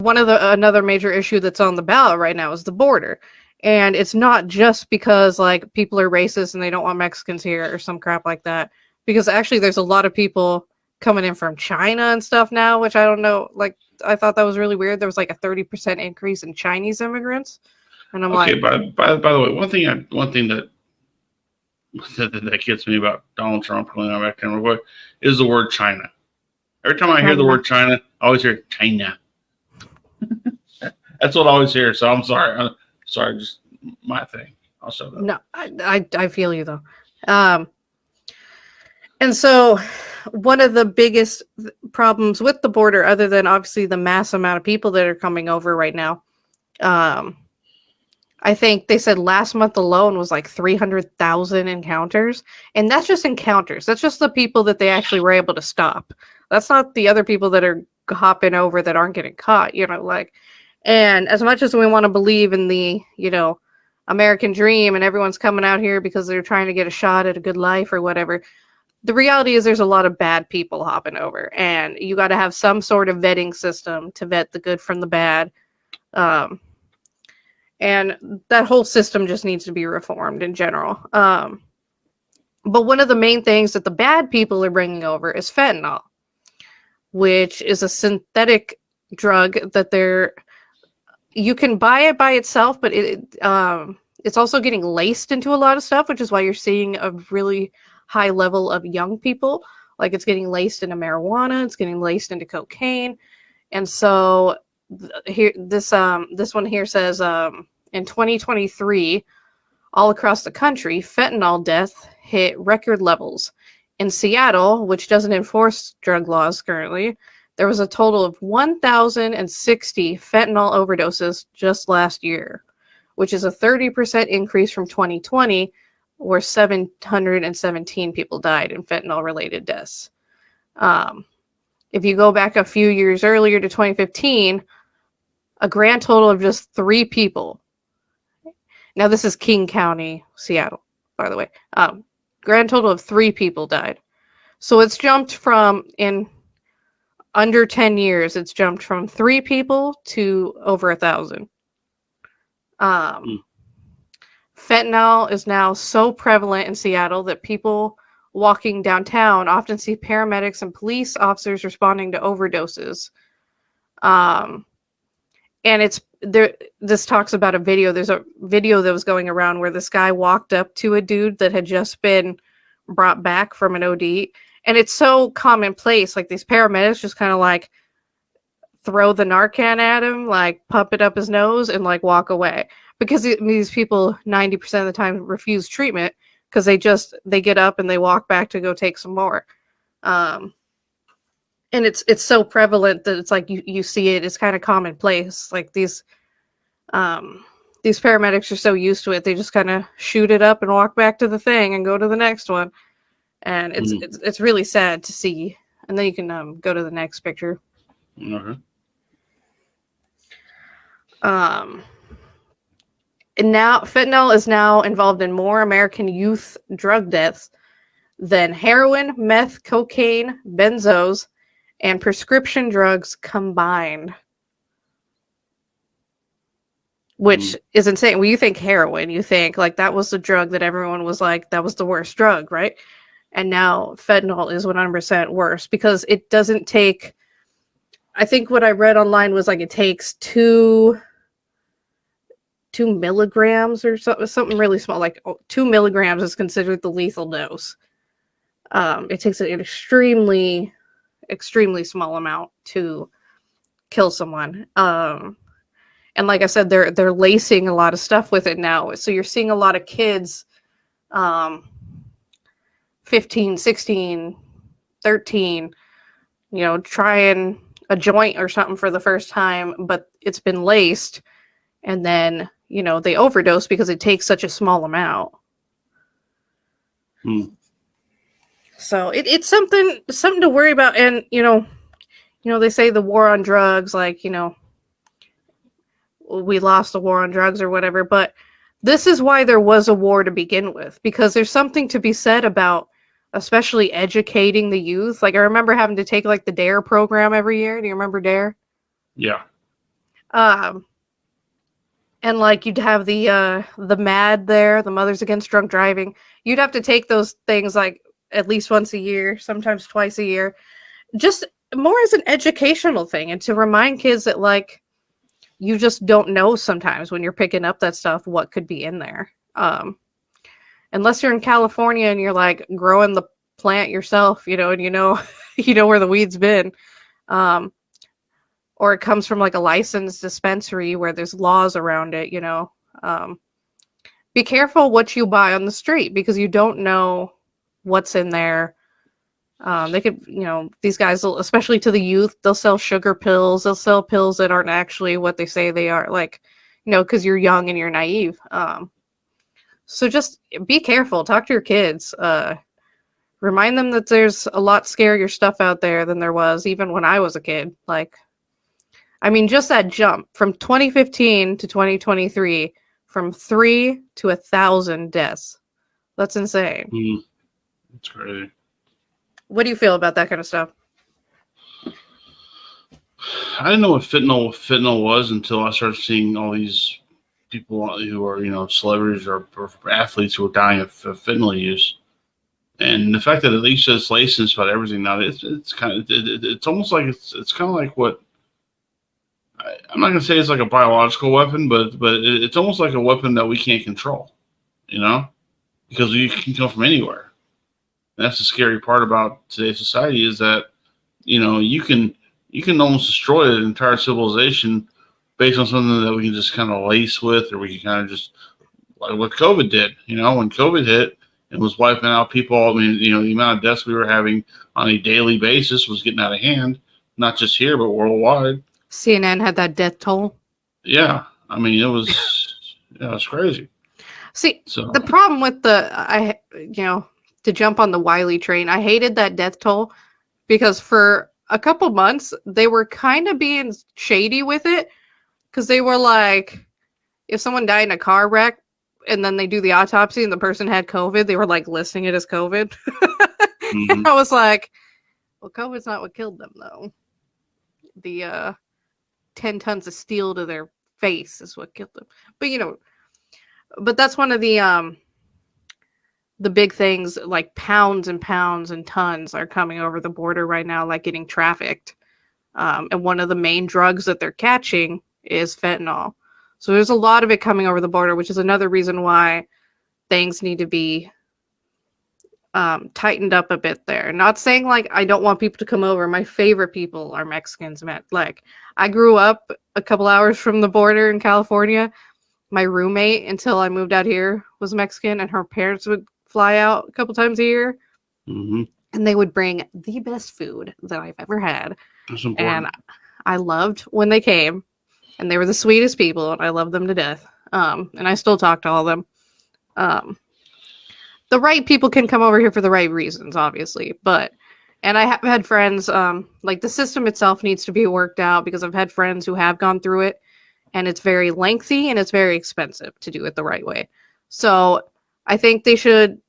Another major issue that's on the ballot right now is the border. And it's not just because like people are racist and they don't want Mexicans here or some crap like that. Because actually there's a lot of people coming in from China and stuff now, which I don't know. Like I thought that was really weird. There was like a 30% increase in Chinese immigrants. And I'm Okay, like, by the way, one thing that gets me about Donald Trump pulling out back camera is the word China. Every time I hear the word China, I always hear China. That's what I always hear. So I'm sorry. Just my thing. I'll shut up. No, I feel you though. And so one of the biggest problems with the border, other than obviously the mass amount of people that are coming over right now, I think they said last month alone was like 300,000 encounters. And that's just encounters. That's just the people that they actually were able to stop. That's not the other people that are hopping over that aren't getting caught, like. And as much as we want to believe in the, American dream and everyone's coming out here because they're trying to get a shot at a good life or whatever, the reality is there's a lot of bad people hopping over. And you got to have some sort of vetting system to vet the good from the bad. And that whole system just needs to be reformed in general. But one of the main things that the bad people are bringing over is fentanyl, which is a synthetic drug that you can buy it by itself, but it's also getting laced into a lot of stuff, which is why you're seeing a really high level of young people. Like it's getting laced into marijuana, it's getting laced into cocaine. And so here, this one here says, in 2023, all across the country, fentanyl death hit record levels. In Seattle, which doesn't enforce drug laws currently, there was a total of 1,060 fentanyl overdoses just last year, which is a 30% increase from 2020, where 717 people died in fentanyl-related deaths. If you go back a few years earlier to 2015, a grand total of just 3 people. Now, this is King County, Seattle, by the way. Grand total of 3 people died. So it's jumped from, in under 10 years, it's jumped from 3 people to over 1,000. Fentanyl is now so prevalent in Seattle that people walking downtown often see paramedics and police officers responding to overdoses. And it's there. This talks about a video. There's a video that was going around where this guy walked up to a dude that had just been brought back from an OD. And it's so commonplace. Like these paramedics just kind of like throw the Narcan at him, like pump it up his nose and like walk away. Because these people 90% of the time refuse treatment because they get up and they walk back to go take some more. And it's so prevalent that it's like you see it. It's kind of commonplace. Like these paramedics are so used to it, they just kind of shoot it up and walk back to the thing and go to the next one. And it's really sad to see. And then you can go to the next picture. Okay. And now fentanyl is now involved in more American youth drug deaths than heroin, meth, cocaine, benzos, and prescription drugs combined. Which is insane. When you think heroin, you think like that was the drug that everyone was like, that was the worst drug, right? And now fentanyl is 100% worse because it doesn't take, I think what I read online was like it takes 2 milligrams or something really small, like 2 milligrams is considered the lethal dose. It takes an extremely small amount to kill someone. And like I said, they're lacing a lot of stuff with it now. So you're seeing a lot of kids, 15, 16, 13, trying a joint or something for the first time, but it's been laced. And then, they overdose because it takes such a small amount. So it's something to worry about. And, they say the war on drugs, like, we lost the war on drugs or whatever, but this is why there was a war to begin with, because there's something to be said about especially educating the youth. Like I remember having to take like the DARE program every year. Do you remember DARE? Yeah. Um, and like you'd have the MAD there, the Mothers Against Drunk Driving. You'd have to take those things like at least once a year, sometimes twice a year, just more as an educational thing and to remind kids that like you just don't know sometimes when you're picking up that stuff what could be in there. Unless you're in California and you're like growing the plant yourself, and you know where the weed's been. Or it comes from like a licensed dispensary where there's laws around it, be careful what you buy on the street because you don't know what's in there. They could, these guys will, especially to the youth, they'll sell sugar pills. They'll sell pills that aren't actually what they say they are, like, because you're young and you're naive. So just be careful. Talk to your kids. Remind them that there's a lot scarier stuff out there than there was even when I was a kid. Like, I mean, just that jump from 2015 to 2023, from 3 to 1,000 deaths. That's insane. That's crazy. What do you feel about that kind of stuff? I didn't know what fentanyl was until I started seeing all these people who are, celebrities or athletes who are dying of fentanyl use. And the fact that at least it's licensed about everything now, it's kind of it's almost like it's kind of like what I'm not gonna say it's like a biological weapon, but it's almost like a weapon that we can't control, because you can come from anywhere. And that's the scary part about today's society is that you can almost destroy an entire civilization based on something that we can just kind of lace with, or we can kind of just like what COVID did. When COVID hit and was wiping out people, I mean, the amount of deaths we were having on a daily basis was getting out of hand, not just here but worldwide. CNN had that death toll. Yeah, I mean, it was crazy. See, the problem with to jump on the Wiley train, I hated that death toll because for a couple months they were kind of being shady with it because they were like, if someone died in a car wreck and then they do the autopsy and the person had COVID, they were like listing it as COVID. Mm-hmm. And I was like, well, COVID's not what killed them though. The 10 tons of steel to their face is what killed them. But that's one of the big things, like pounds and pounds and tons are coming over the border right now, like getting trafficked. And one of the main drugs that they're catching is fentanyl. So there's a lot of it coming over the border, which is another reason why things need to be tightened up a bit there. Not saying like I don't want people to come over. My favorite people are Mexicans, man. Like I grew up a couple hours from the border in California. My roommate until I moved out here was Mexican, and her parents would fly out a couple times a year. Mm-hmm. And they would bring the best food that I've ever had. That's important. And I loved when they came, and they were the sweetest people, and I loved them to death. And I still talk to all of them. The right people can come over here for the right reasons, obviously. And I have had friends, like the system itself needs to be worked out because I've had friends who have gone through it, and it's very lengthy and it's very expensive to do it the right way. So I think they should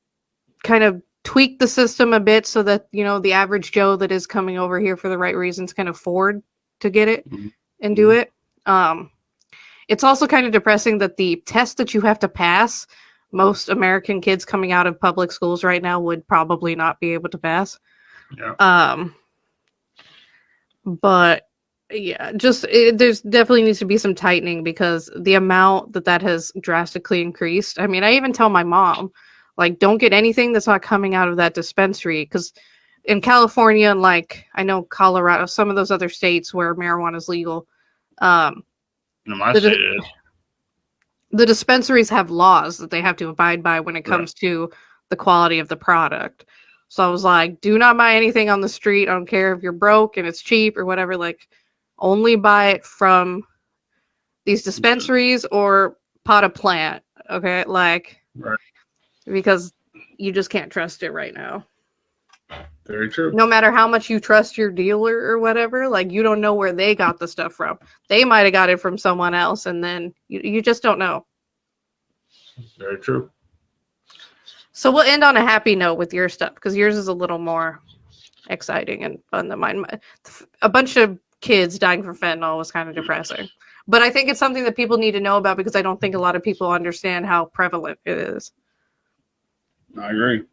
kind of tweak the system a bit so that, the average Joe that is coming over here for the right reasons can afford to get it and do it. It's also kind of depressing that the test that you have to pass, most American kids coming out of public schools right now would probably not be able to pass. Yeah. But yeah, there's definitely needs to be some tightening because the amount that has drastically increased. I mean, I even tell my mom, like, don't get anything that's not coming out of that dispensary because in California and like I know Colorado, some of those other states where marijuana is legal, In my state it is. The dispensaries have laws that they have to abide by when it comes to the quality of the product. So I was like, do not buy anything on the street. I don't care if you're broke and it's cheap or whatever. Like, only buy it from these dispensaries or pot a plant. Okay, because you just can't trust it right now. Very true. No matter how much you trust your dealer or whatever, like you don't know where they got the stuff from. They might have got it from someone else, and then you just don't know. Very true. So we'll end on a happy note with your stuff because yours is a little more exciting and fun than mine. A bunch of kids dying from fentanyl was kind of depressing. But I think it's something that people need to know about because I don't think a lot of people understand how prevalent it is. I agree.